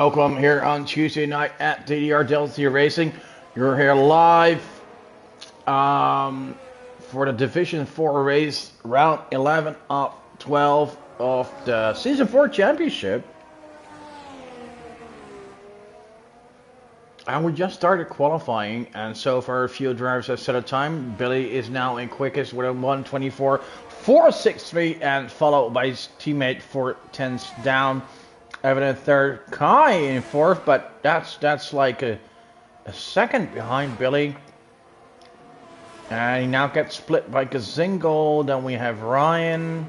Welcome here on Tuesday night at DTR Delta Racing. You're here live for the Division 4 race, round 11 of 12 of the Season 4 Championship. And we just started qualifying, and so far a few drivers have set a time. Billy is now in quickest with a 1:24.463, and followed by his teammate 4 tenths down. Evan in third, Kai in fourth, but that's like a second behind Billy. And he now gets split by Gazingo. Then we have Ryan,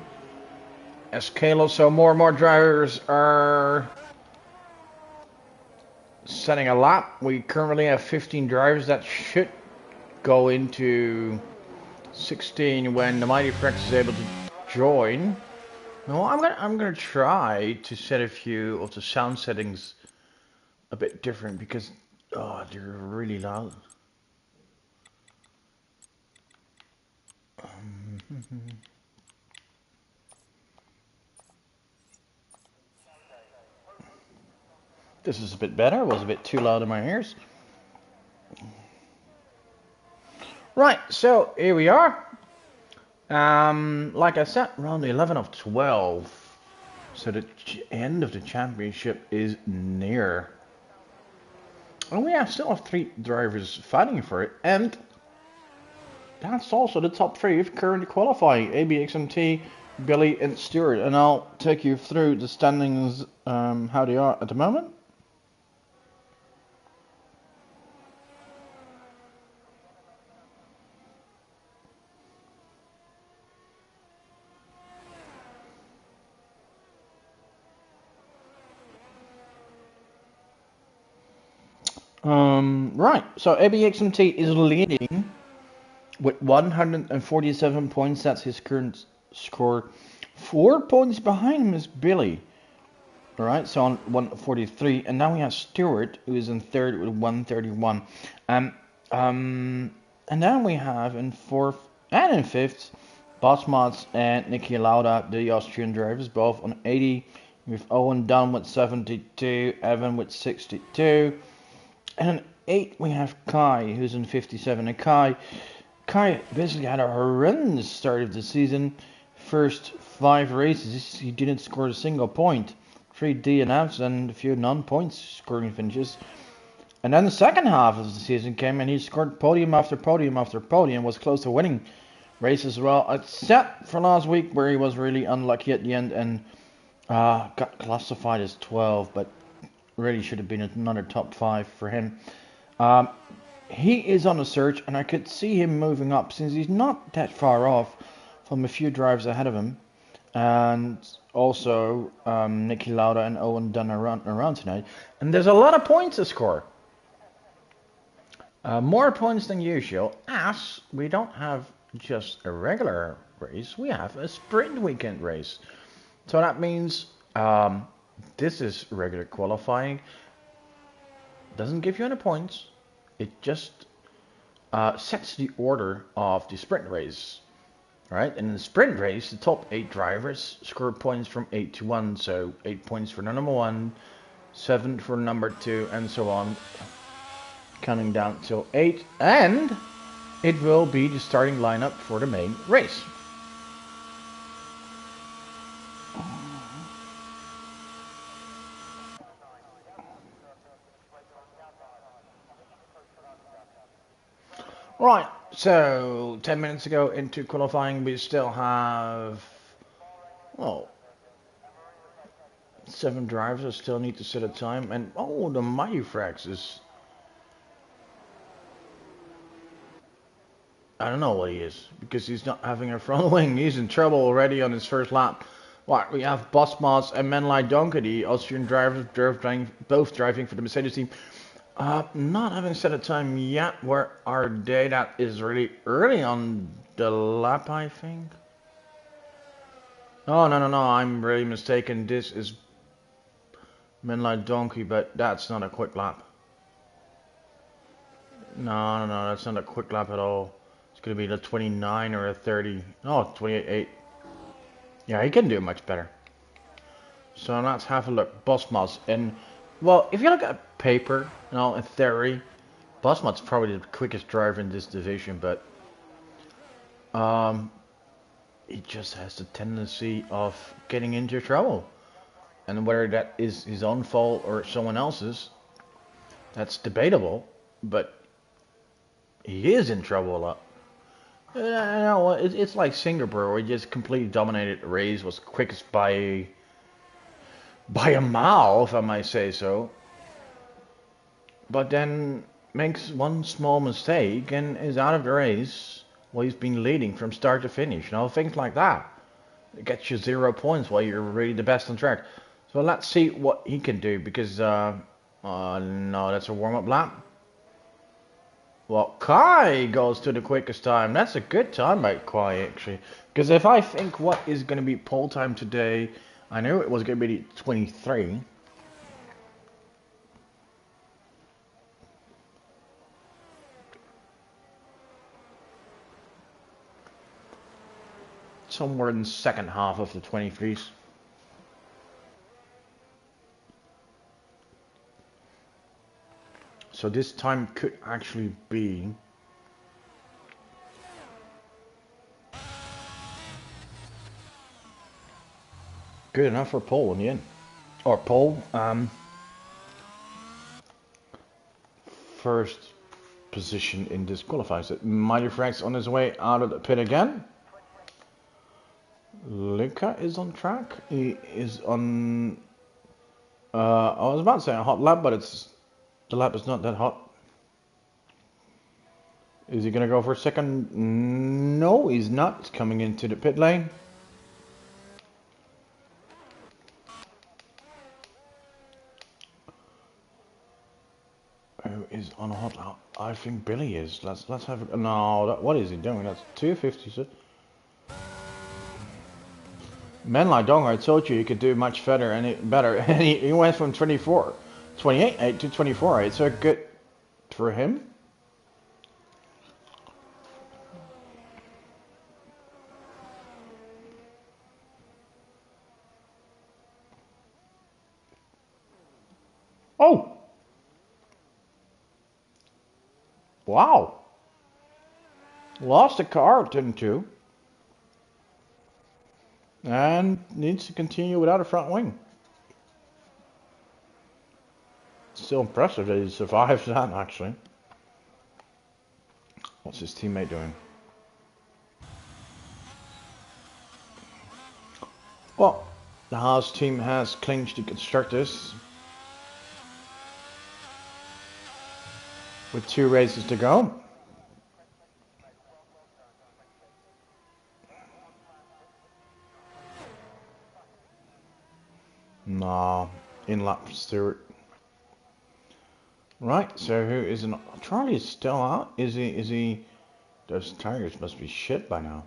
Escalo. So more and more drivers are setting a lap. We currently have 15 drivers. That should go into 16 when the Mighty Frex is able to join. No, I'm gonna try to set a few of the sound settings a bit different because they're really loud. This is a bit better. It was a bit too loud in my ears. Right, so here we are. Like I said, round 11 of 12. So the end of the championship is near. And we still have 3 drivers fighting for it. And that's also the top 3 of currently qualifying. ABXMT, Billy and Stewart. And I'll take you through the standings, how they are at the moment. Right, so ABXMT is leading with 147 points. That's his current score. 4 points behind him is Billy. Alright, so on 143. And now we have Stewart, who is in third with 131. And then we have in fourth and in fifth, Bosmats and Niki Lauda, the Austrian drivers, both on 80. With Owen Dunn with 72, Evan with 62. And in 8 we have Kai, who's in 57. And Kai basically had a horrendous start of the season. First 5 races, he didn't score a single point. 3 DNFs and a few non-points scoring finishes. And then the second half of the season came and he scored podium after podium after podium. Was close to winning races as well, except for last week where he was really unlucky at the end and got classified as 12, but really should have been another top 5 for him. He is on a surge, and I could see him moving up since he's not that far off from a few drives ahead of him. And also Niki Lauda and Owen Dunn around tonight. And there's a lot of points to score. More points than usual, as we don't have just a regular race, we have a sprint weekend race. So that means this is regular qualifying. Doesn't give you any points. It just sets the order of the sprint race. Right? And in the sprint race, the top 8 drivers score points from 8 to 1. So 8 points for the number 1, 7 for number 2, and so on. Counting down till 8. And it will be the starting lineup for the main race. Right, so 10 minutes ago into qualifying, we still have, 7 drivers that still need to set a time. And, the Mighty Frex is, I don't know what he is, because he's not having a front wing. He's in trouble already on his first lap. What, we have Bosmas and men like Donkey, the Austrian drivers, both driving for the Mercedes team. Not having set a time yet. Where are they? That is really early on the lap, I think. Oh, no, I'm really mistaken. This is Menlite Donkey, but that's not a quick lap. No, that's not a quick lap at all. It's going to be the 29 or a 30. Oh, 28. Yeah, he can do much better. So let's have a look. Bosmas. And Well, if you look at paper, in theory, Bosmat's probably the quickest driver in this division, but um, he just has the tendency of getting into trouble. And whether that is his own fault or someone else's, that's debatable. But he is in trouble a lot. It's like Singapore, where he just completely dominated the race, was quickest by a mile, if I might say so. But then makes one small mistake and is out of the race while he's been leading from start to finish. Things like that. It gets you 0 points while you're really the best on track. So let's see what he can do, because no, that's a warm-up lap. Well, Kai goes to the quickest time. That's a good time by Kai, actually. Because if I think what is going to be pole time today, I knew it was going to be 23. Somewhere in the second half of the 23s. So this time could actually be good enough for pole in the end. Or pole. First position in this qualifies it. Mighty Frank's on his way out of the pit again. Luca is on track. He is on. I was about to say a hot lap, but the lap is not that hot. Is he gonna go for a second? No, he's not. He's coming into the pit lane. Who is on a hot lap? I think Billy is. Let's have a no. What is he doing? That's 250. So. Men like Dong, I told you could do much better, and he went from 28.8 to 24.8, so good for him. Oh! Wow! Lost a car, didn't you? And needs to continue without a front wing. Still impressive that he survived that, actually. What's his teammate doing? Well, the Haas team has clinched the constructors with 2 races to go. Nah, in lap Stewart. Right, so who is in? Charlie is still out. Is he? Those tires must be shit by now.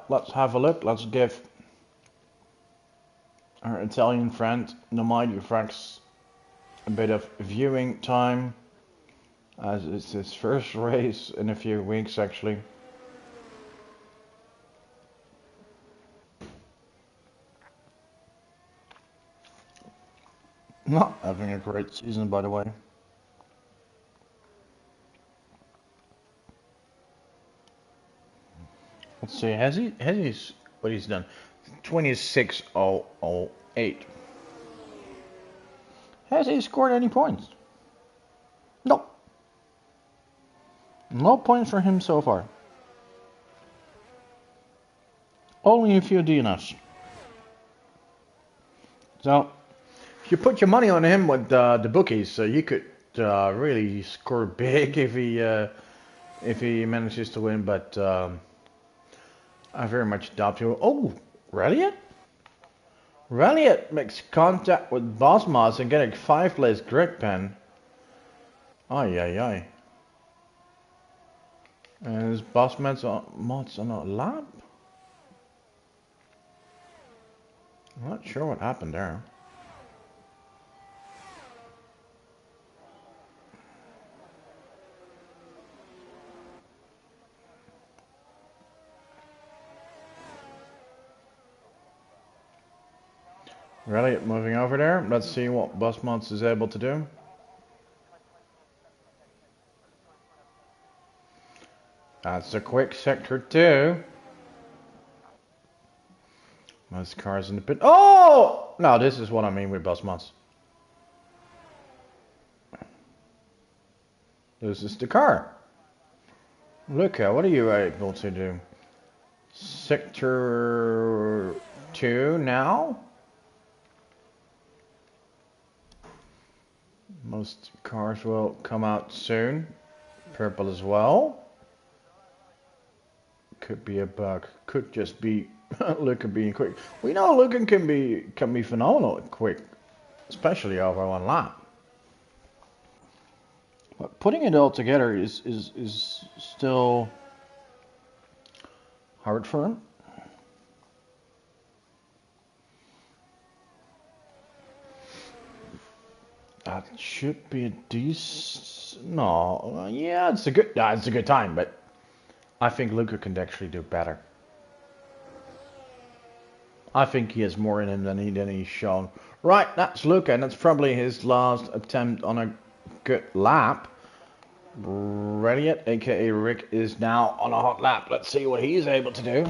Let's have a look. Let's give our Italian friend, the Mighty Franks, a bit of viewing time, as it's his first race in a few weeks, actually. Not having a great season, by the way. Let's see, has he what he's done? 26.008. Has he scored any points? No. No points for him so far. Only a few DNFs. So, if you put your money on him with the bookies, you could really score big if he manages to win, but I very much doubt you. Oh, Ralliot? Ralliot makes contact with Bossmoss and getting 5-place grid pen. Ay ay ay. And is Bossmoss on a lap? I'm not sure what happened there. Ralliot moving over there. Let's see what Bossmoss is able to do. That's a quick sector 2. Most cars in the pit. Oh! No, this is what I mean with Bossmoss. This is the car. Look, what are you able to do? Sector 2 now? Most cars will come out soon. Purple as well. Could be a bug. Could just be Luca being quick. We know Luca can be phenomenal quick, especially over one lap. But putting it all together is still hard for him. That should be a decent. No, yeah, it's a good time, but I think Luca can actually do better. I think he has more in him than he's shown. Right, that's Luca, and that's probably his last attempt on a good lap. Ralliot, aka Rick, is now on a hot lap. Let's see what he's able to do.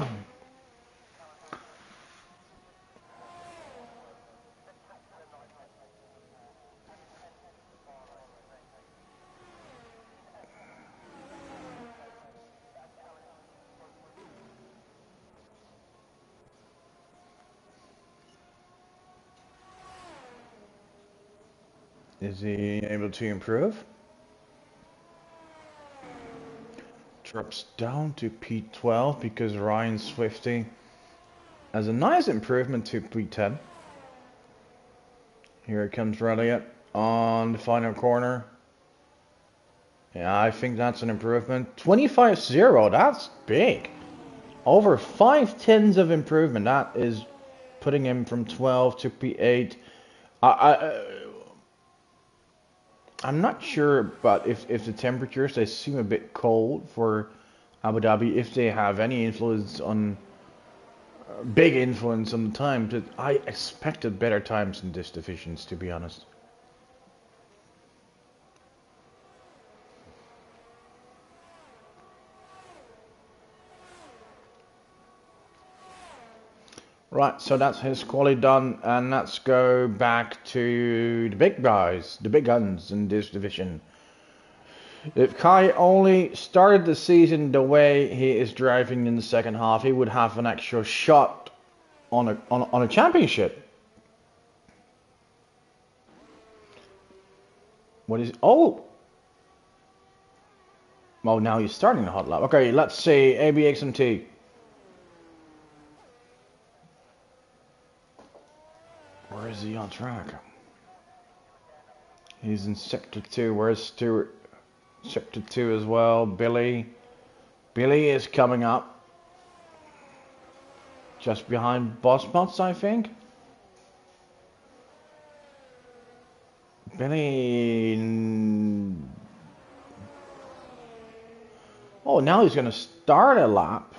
Is he able to improve? Drops down to P12 because Ryan Swifty has a nice improvement to P10. Here comes Ralliot on the final corner. Yeah, I think that's an improvement. 25-0, that's big. Over 5/10 of improvement. That is putting him from 12 to P8. I'm not sure, but if the temperatures, they seem a bit cold for Abu Dhabi, if they have any influence on, big influence on the time, but I expected better times in this division, to be honest. Right, so that's his quali done, and let's go back to the big guys, the big guns in this division. If Kai only started the season the way he is driving in the second half, he would have an actual shot on a championship. What is? Oh, well, now he's starting the hot lap. Okay, let's see ABXMT. Where is he on track? He's in sector 2. Where's Stuart? Sector 2 as well. Billy is coming up. Just behind Bossmoss, I think. Billy. Oh, now he's going to start a lap.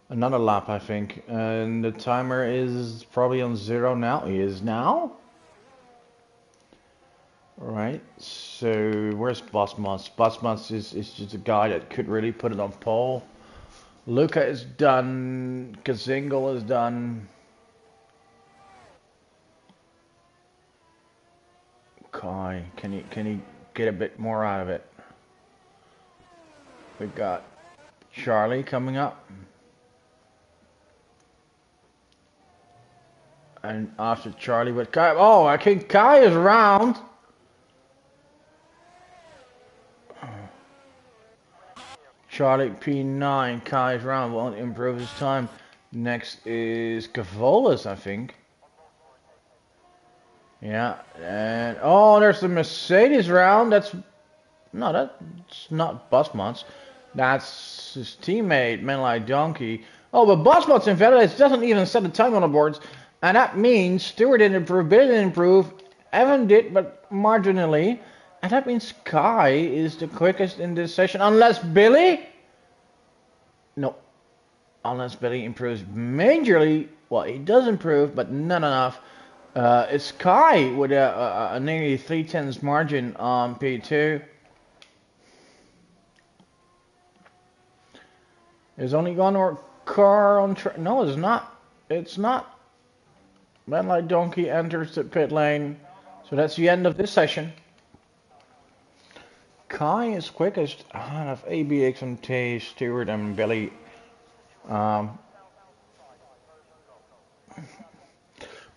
Another lap, I think. And the timer is probably on 0 now. He is now. Right. So, where's Bossmoss? Bossmoss is just a guy that could really put it on pole. Luca is done. Kazingle is done. Kai, can he get a bit more out of it? We've got Charlie coming up. And after Charlie with Kai. Oh, I think Kai is round. Charlie P9, Kai's round, won't improve his time. Next is Cavolas, I think. Yeah, and oh, there's the Mercedes round. That's not Bosmans. That's his teammate, man like Donkey. Oh, but Bosmans invalidates doesn't even set a time on the boards, and that means Stewart didn't improve, Billy didn't improve, Evan did, but marginally, and that means Kai is the quickest in this session, unless Billy. No, unless Billy improves majorly. Well, he does improve, but not enough. It's Kai with a nearly 3/10 margin on P2. There's only one car on track. No, it's not. It's not. Man like Donkey enters the pit lane. So that's the end of this session. Kai is quickest out of ABX and T, Stewart and Billy. Um,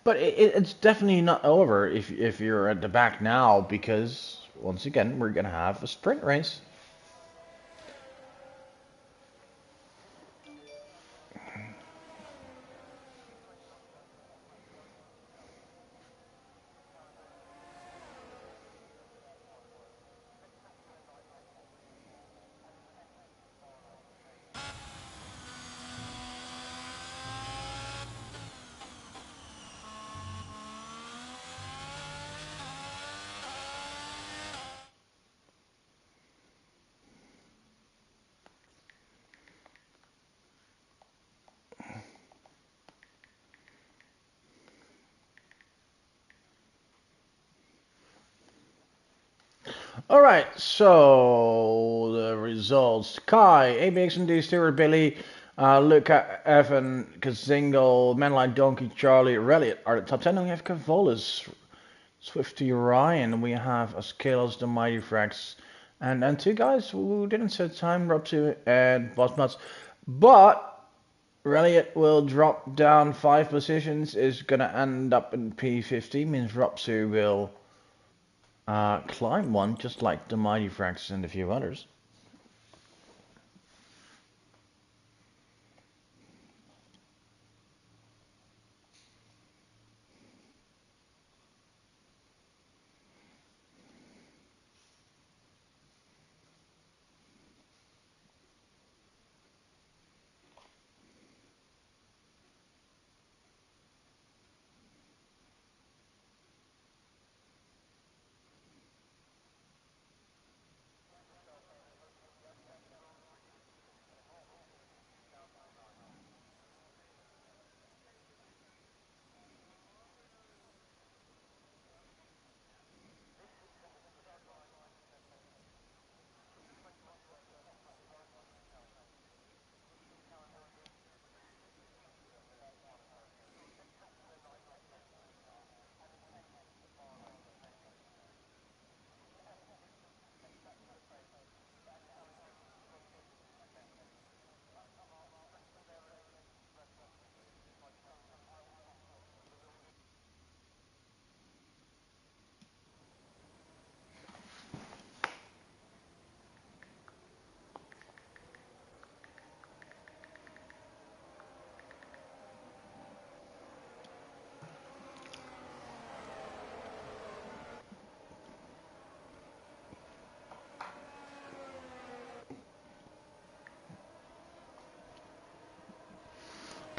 but it's definitely not over if you're at the back now, because once again we're gonna have a sprint race. All right, so the results: Kai, ABX and D, Stewart, Billy, Luca, Evan, Kazingle, Men Like Donkey, Charlie, Reliot are the top 10. And we have Cavolis, Swifty, Ryan. We have Askelos, the Mighty Frax, and two guys who didn't set time, Robsu and Bossnuts. But Reliot will drop down 5 positions, is gonna end up in P50. Means Robsu will climb one, just like the Mighty Frax and a few others.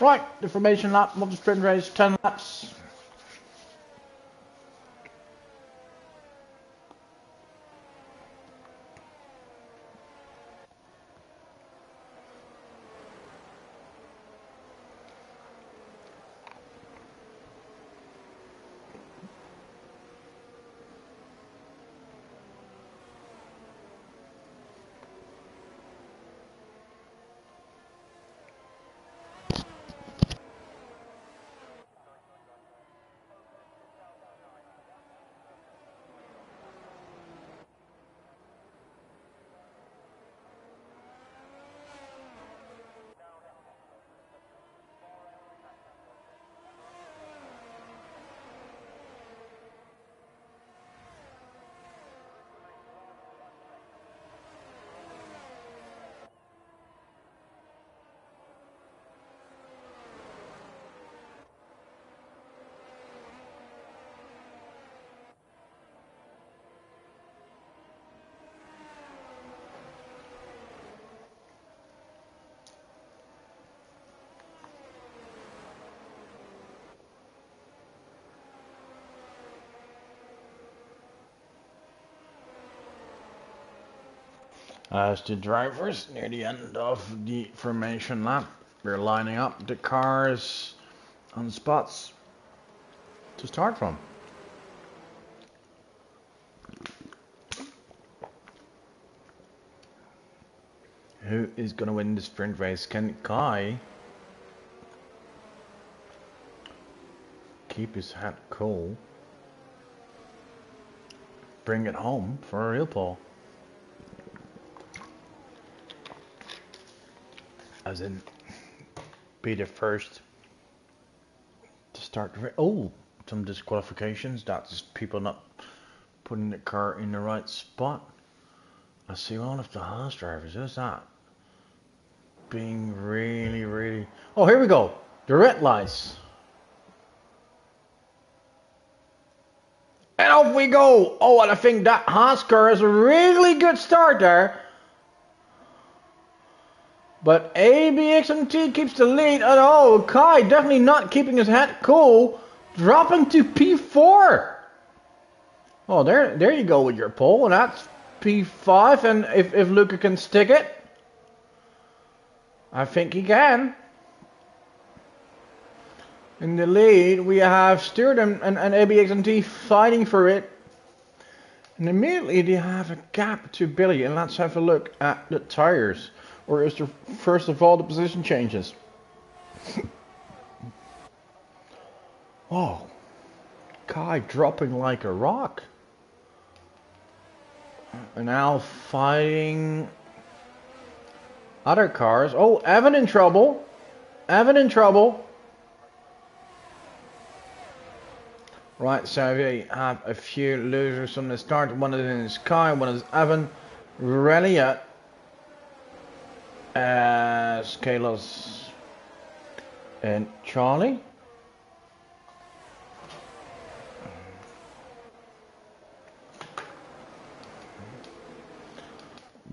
Right, the formation lap of the sprint race, 10 laps. As the drivers near the end of the formation lap, we're lining up the cars on spots to start from. Who is going to win the sprint race? Can Kai keep his head cool? Bring it home for a real pole? As in, be the first to start the race. Oh, some disqualifications. That's people not putting the car in the right spot. I see all of the Haas drivers. Who's that? Being really... Oh, here we go. The red lights. And off we go. Oh, and I think that Haas car is a really good start there. But ABXMT keeps the lead. And oh, Kai definitely not keeping his head cool. Dropping to P4. Oh, there you go with your pole. And that's P5. And if Luca can stick it, I think he can. In the lead, we have Stewart and ABXMT fighting for it. And immediately they have a gap to Billy. And let's have a look at the tires. Or is there first of all the position changes? Oh, Kai dropping like a rock. And now fighting other cars. Oh, Evan in trouble. Evan in trouble. Right, so we have a few losers from the start. One is Kai, one is Evan. Relia as Kalos and Charlie.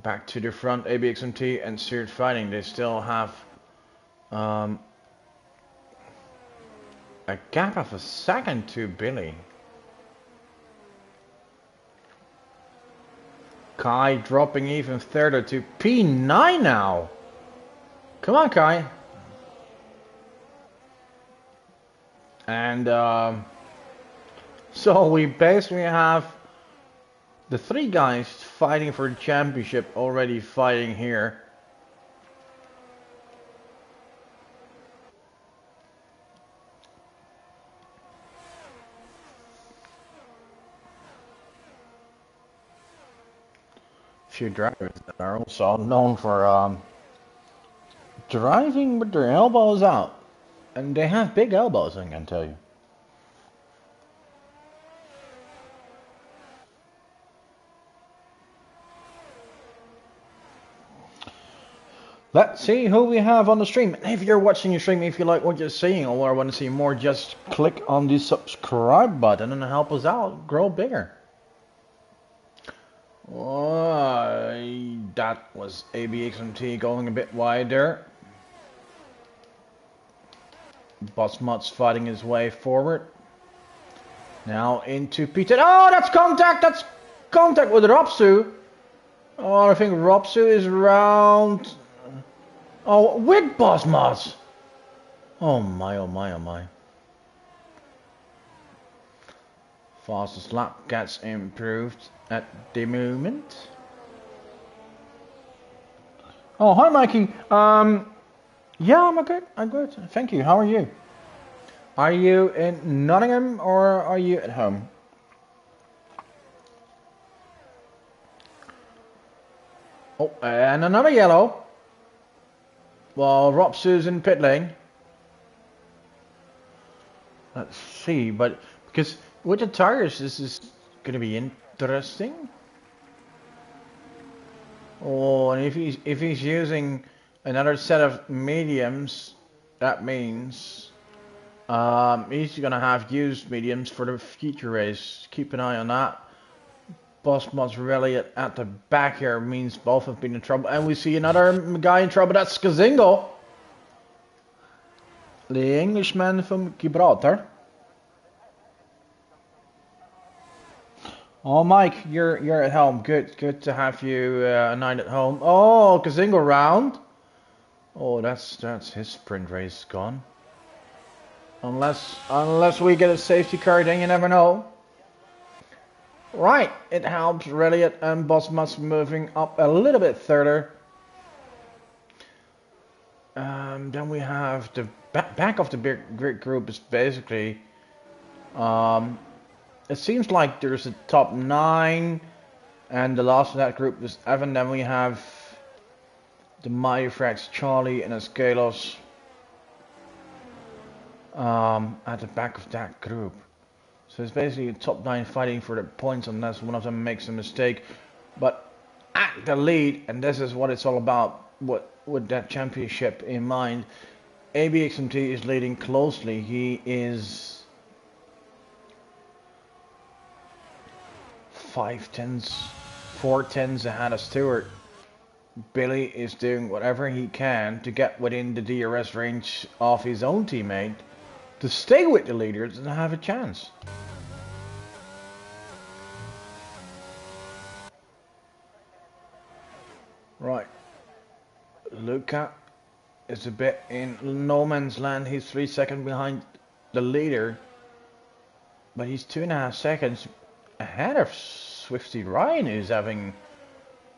Back to the front, ABXMT and Seared fighting. They still have a gap of a second to Billy. Kai dropping even further to P9 now. Come on, Kai. And so we basically have the three guys fighting for the championship already fighting here. Few drivers that are also known for driving with their elbows out. And they have big elbows, I can tell you. Let's see who we have on the stream. And if you're watching the stream, if you like what you're seeing or want to see more, just click on the subscribe button and help us out, grow bigger. That was ABXMT going a bit wider. Bossmut's fighting his way forward. Now into P10. Oh, that's contact! That's contact with Robsu. Oh, I think Robsu is round. Oh, with Bossmut. Oh my, oh my, oh my. Fastest lap gets improved at the moment. Oh, hi Mikey. Yeah, I'm good. I'm good. Thank you. How are you? Are you in Nottingham or are you at home? Oh, and another yellow. Well, Robsu's in pit lane. Let's see, but because with the tires, this is going to be interesting. Oh, and if he's using another set of mediums, that means he's going to have used mediums for the future race. Keep an eye on that. Bossmut's rally at the back here means both have been in trouble. And we see another guy in trouble. That's Skazingo, the Englishman from Gibraltar. Oh, Mike, you're at home. Good to have you a night at home. Oh, Kazingo round. Oh, that's his sprint race gone. Unless we get a safety car, then you never know. Right, it helps Reliot and Bosmas moving up a little bit further. Then we have the back of the big group is basically. It seems like there's a top 9, and the last of that group is Evan. Then we have the Myfrax, Charlie, and Escalos at the back of that group. So it's basically a top 9 fighting for the points unless one of them makes a mistake. But at the lead, and this is what it's all about, with that championship in mind, ABXMT is leading closely. He is 4 tenths ahead of Stewart. Billy is doing whatever he can to get within the DRS range of his own teammate to stay with the leaders and have a chance. Right. Luca is a bit in no man's land. He's 3 seconds behind the leader, but he's 2.5 seconds ahead of Swifty Ryan, who's having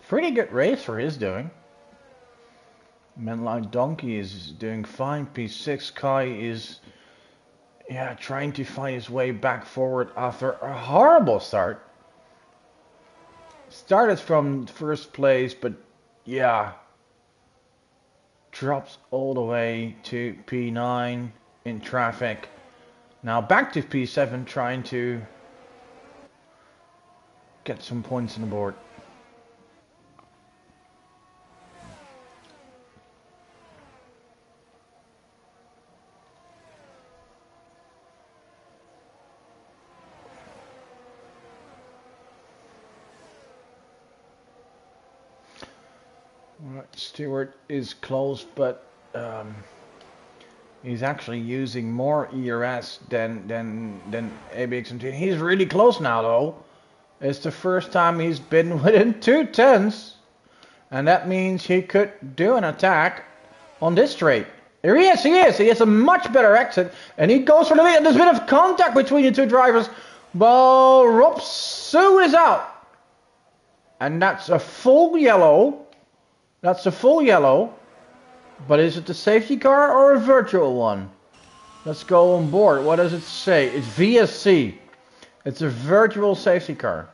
pretty good race for his doing. Man like Donkey is doing fine. P6 Kai is trying to find his way back forward after a horrible start. Started from first place, but drops all the way to P9 in traffic. Now back to P7, trying to get some points on the board. Right, Stewart is close, but he's actually using more ERS than ABXMT. He's really close now, though. It's the first time he's been within 2 tenths, and that means he could do an attack on this straight. Here he is. He has a much better exit, and he goes for the lead. And there's a bit of contact between the two drivers. Well, Rob Sue is out, and that's a full yellow. That's a full yellow, but is it the safety car or a virtual one? Let's go on board. What does it say? It's VSC. It's a virtual safety car.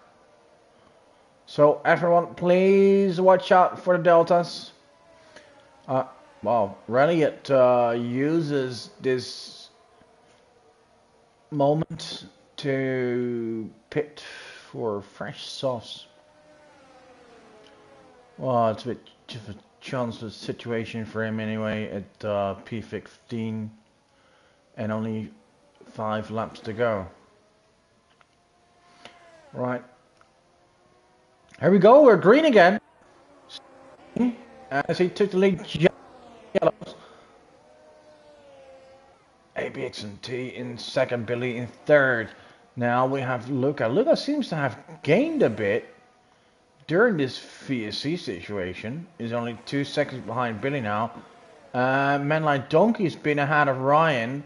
So everyone, please watch out for the deltas. Well, Reliot uses this moment to pit for fresh sauce. Well, it's a bit of a chanceless situation for him anyway at P15 and only 5 laps to go. Right. Here we go, we're green again. As he took the lead, yellows. ABXMT in second, Billy in third. Now we have Luca. Luca seems to have gained a bit during this VSC situation. He's only 2 seconds behind Billy now. Man like Donkey's been ahead of Ryan.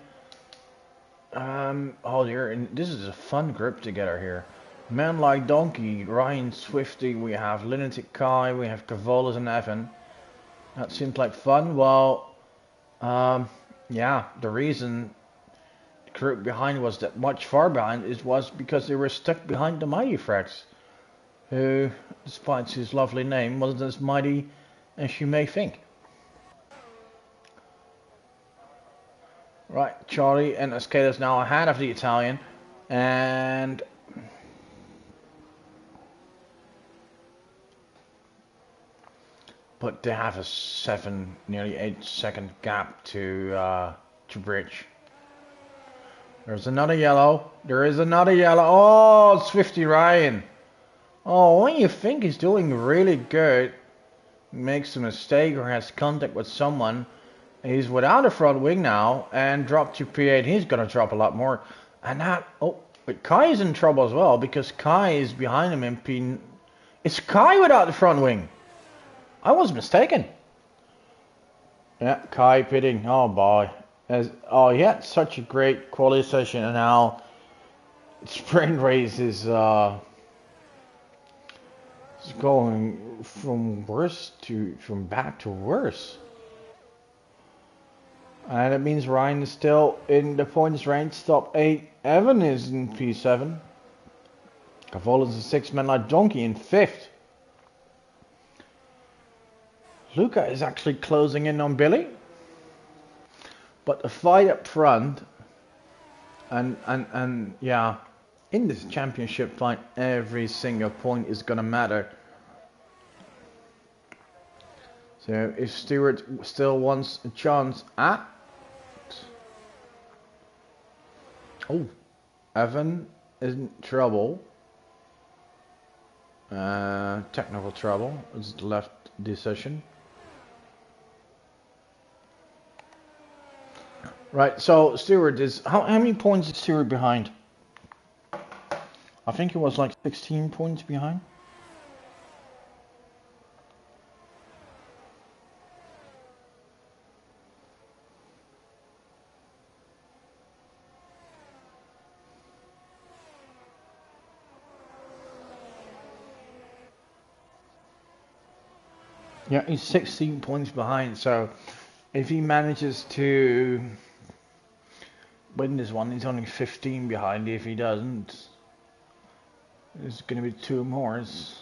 Oh dear, and this is a fun group together here. Man like Donkey, Ryan Swifty, we have Lunatic Kai, we have Cavolas and Evan. That seems like fun. Well, yeah, the reason the group behind was that much far behind was because they were stuck behind the Mighty Frax, who, despite his lovely name, wasn't as mighty as you may think. Right, Charlie and Escalas now ahead of the Italian, and but they have a 7, nearly 8 second gap to bridge. There's another yellow. There is another yellow. Oh, Swifty Ryan. Oh, when you think he's doing really good, makes a mistake or has contact with someone, he's without a front wing now and dropped to P8. He's gonna drop a lot more. And that, oh, But Kai is in trouble as well because Kai is behind him in P. It's Kai without the front wing. I was mistaken. Yeah, Kai pitting. Oh boy. He had such a great quality session, and now sprint race is going from bad to worse. And it means Ryan is still in the points range, top 8. Evan is in P7. Cavol is a 6-man like donkey in 5th. Luca is actually closing in on Billy. But the fight up front, and yeah, in this championship fight, every single point is gonna matter. So if Stewart still wants a chance at... Oh, Evan is in trouble. Technical trouble. It's the left decision. Right, so Stewart is... How many points is Stewart behind? I think he was like 16 points behind. Yeah, he's 16 points behind, so if he manages to win this one, he's only 15 behind. If he doesn't, there's going to be 2 more. It's,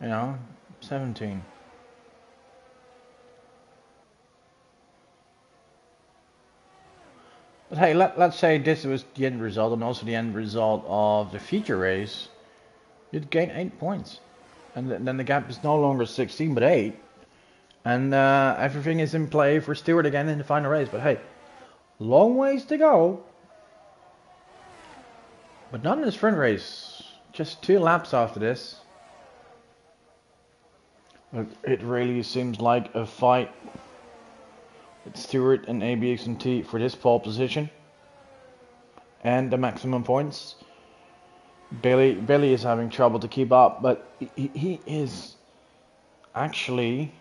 17. But hey, let's say this was the end result and also the end result of the feature race. You'd gain 8 points. And then the gap is no longer 16 but 8. And everything is in play for Stewart again in the final race. But hey, long ways to go. But not in the sprint race. Just 2 laps after this. It really seems like a fight with Stewart and ABX&T for this pole position. And the maximum points. Billy is having trouble to keep up, but he is actually...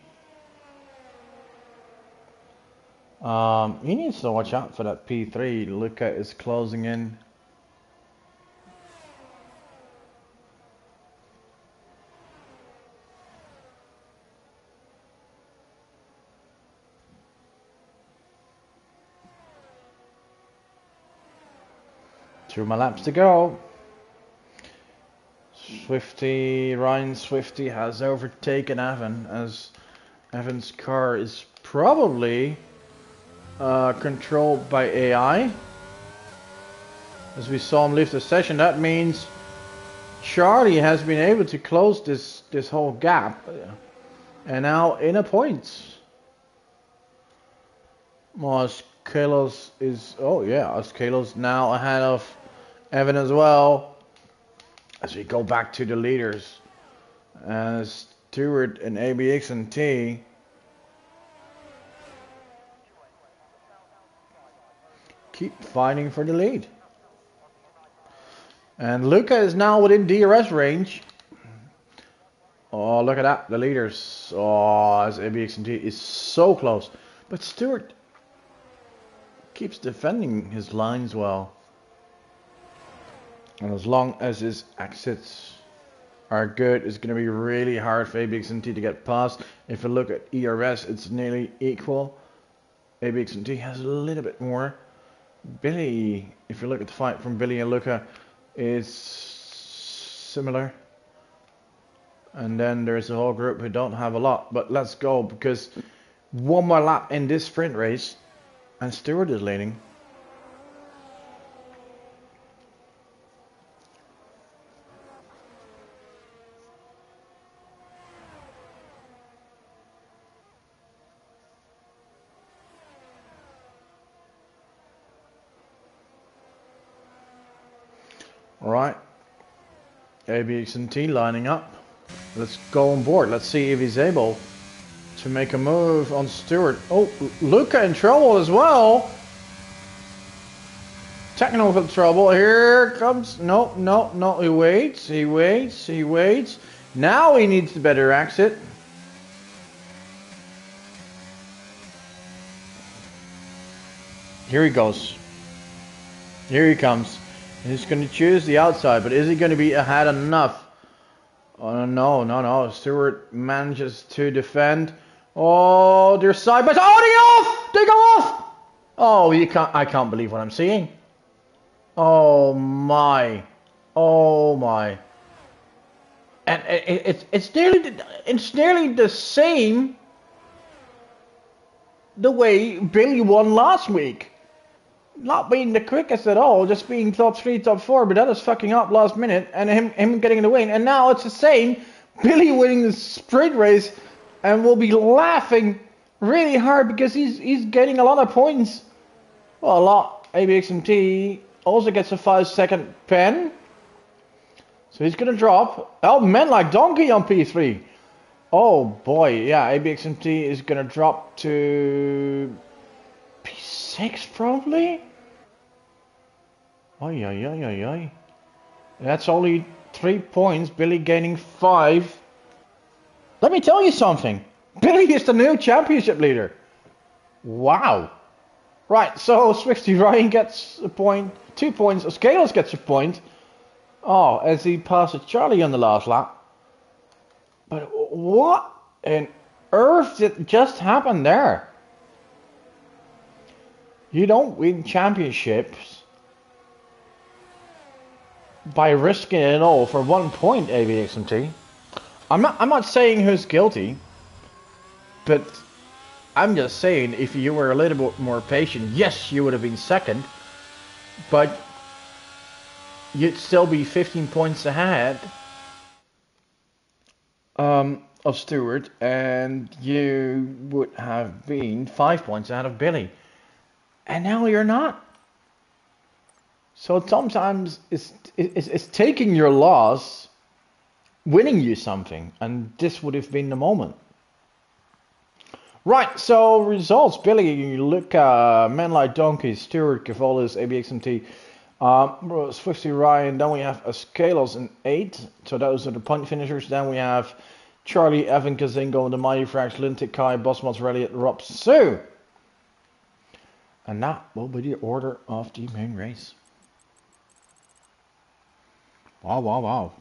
he needs to watch out for that P3. Luca is closing in. Two more laps to go. Ryan Swifty has overtaken Evan, as Evan's car is probably controlled by AI. As we saw him leave the session, that means Charlie has been able to close this whole gap, and now in a points. Kalos is Kalos now ahead of Evan as well. As we go back to the leaders, Stewart and ABX&T keep fighting for the lead. And Luca is now within DRS range. Oh, look at that, the leaders. Oh, as ABX&T is so close. But Stewart keeps defending his lines well. And as long as his exits are good, it's going to be really hard for ABX&T to get past. If you look at ERS, it's nearly equal. ABX&T has a little bit more. Billy, if you look at the fight from Billy and Luca, is similar. And then there's a whole group who don't have a lot. But let's go, because one more lap in this sprint race, and Stewart is leading. Alright, ABX&T lining up. Let's go on board. Let's see if he's able to make a move on Stewart. Oh, Luca in trouble as well. Technical trouble. Here comes. No, no, no. He waits. He waits. He waits. Now he needs the better exit. Here he goes. Here he comes. He's going to choose the outside, but is he going to be ahead enough? Oh, no, no, no. Stewart manages to defend. Oh, they're side by side. Oh, they go off! Oh, you can't. I can't believe what I'm seeing. Oh my. Oh my. And it's nearly the same the way Billy won last week. Not being the quickest at all, just being top 3, top 4, but that was fucking up last minute and him getting the win. And now it's the same, Billy winning the sprint race, and we'll be laughing really hard because he's getting a lot of points. Well, a lot. ABXMT also gets a 5-second pen. So he's gonna drop. Oh, men like donkey on P3. Oh boy, yeah, ABXMT is gonna drop to P6 probably? Oi, oi, oi, oi, oi. That's only 3 points, Billy gaining 5. Let me tell you something. Billy is the new championship leader. Wow. Right, so Swifty Ryan gets a point, 2 points, Scalos gets a point. Oh, as he passes Charlie on the last lap. But what on earth did just happen there? You don't win championships by risking it all for 1 point, ABXMT. I'm not saying who's guilty, but I'm just saying if you were a little bit more patient, yes, you would have been second, but you'd still be 15 points ahead of Stewart, and you would have been 5 points ahead of Billy. And now you're not. So sometimes it's taking your loss, winning you something, and this would have been the moment. Right, so results. Billy, Luca, Men Like Donkeys, Stewart, Cavolis, ABXMT, Swifty Ryan. Then we have Scalos in 8. So those are the point finishers. Then we have Charlie, Evan, Kazingo, the Mighty Frags, Lintic, Kai, Boss Mozzarella, Rob Sue. And that will be the order of the main race. Wow, wow, wow.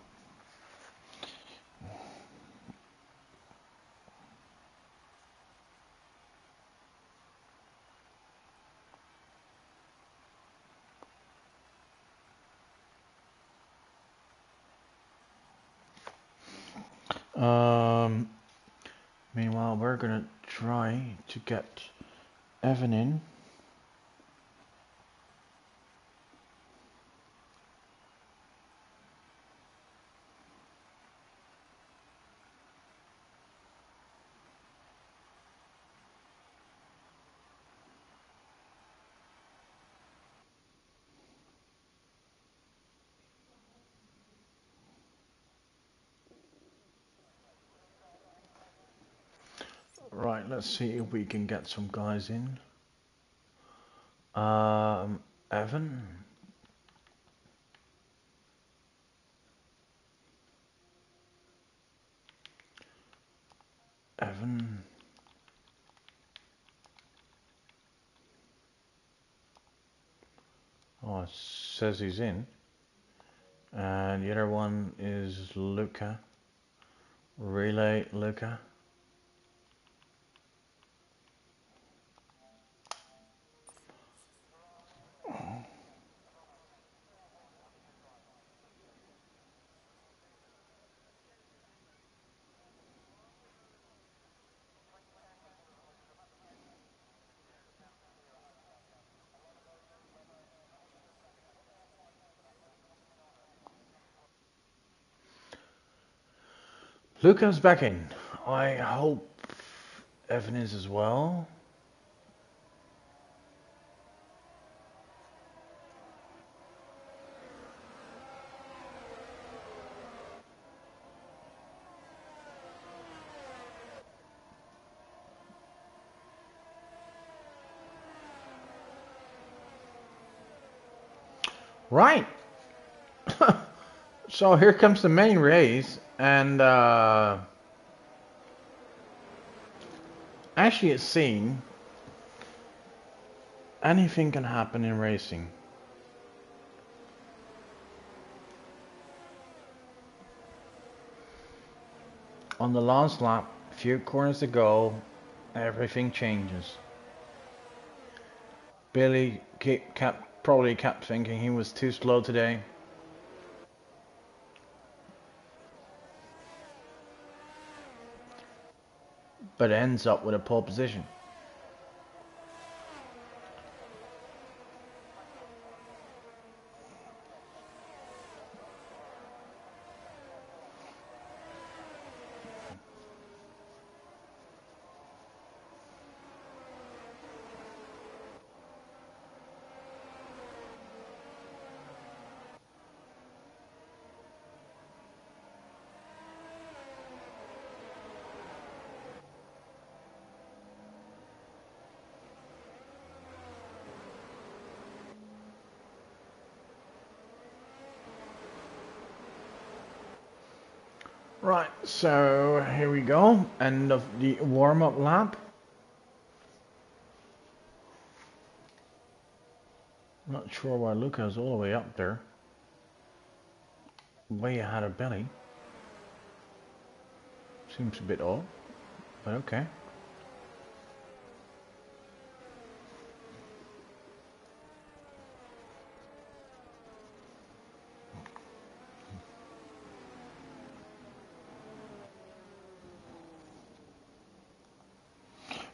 Meanwhile, we're gonna try to get Evan in. Right, let's see if we can get some guys in. Evan. Evan. Oh, it says he's in. And the other one is Luca. Relay Luca. Luca's back in. I hope Evan is as well. Right. So here comes the main race, and actually it's seen anything can happen in racing. On the last lap, few corners to go, everything changes. Billy probably kept thinking he was too slow today. But ends up with a pole position. Right, so here we go, end of the warm-up lap. Not sure why Luca's all the way up there. Way ahead of Billy. Seems a bit odd, but okay.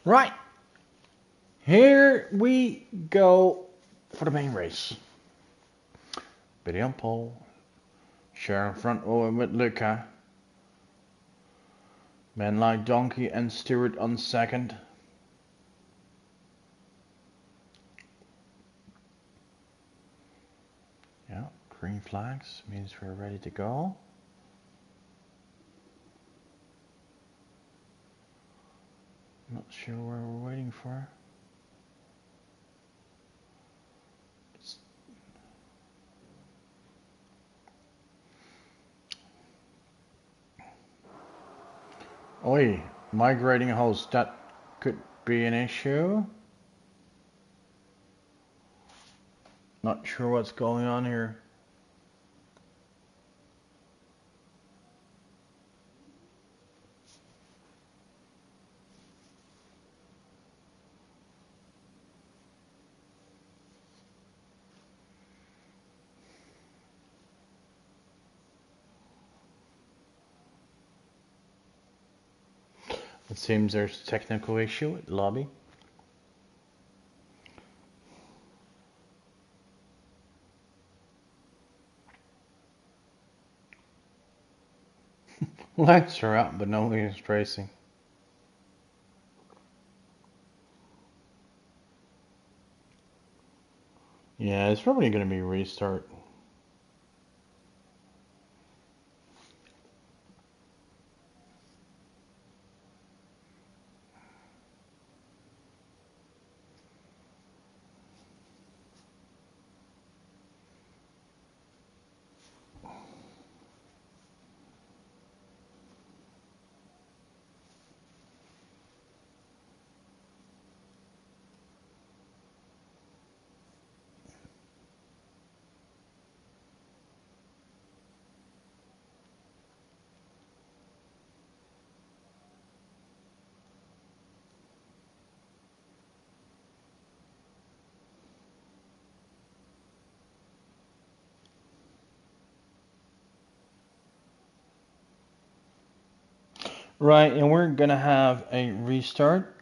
Right, here we go for the main race. Billy on pole, Sharon front row with Luca. Men like Donkey and Stewart on second. Yeah, green flags means we're ready to go. Not sure where we're waiting for. Oi, migrating host, that could be an issue. Not sure what's going on here. It seems there's a technical issue at the lobby. Lights are out, but nobody is racing. Yeah, it's probably going to be a restart. Right, and we're going to have a restart.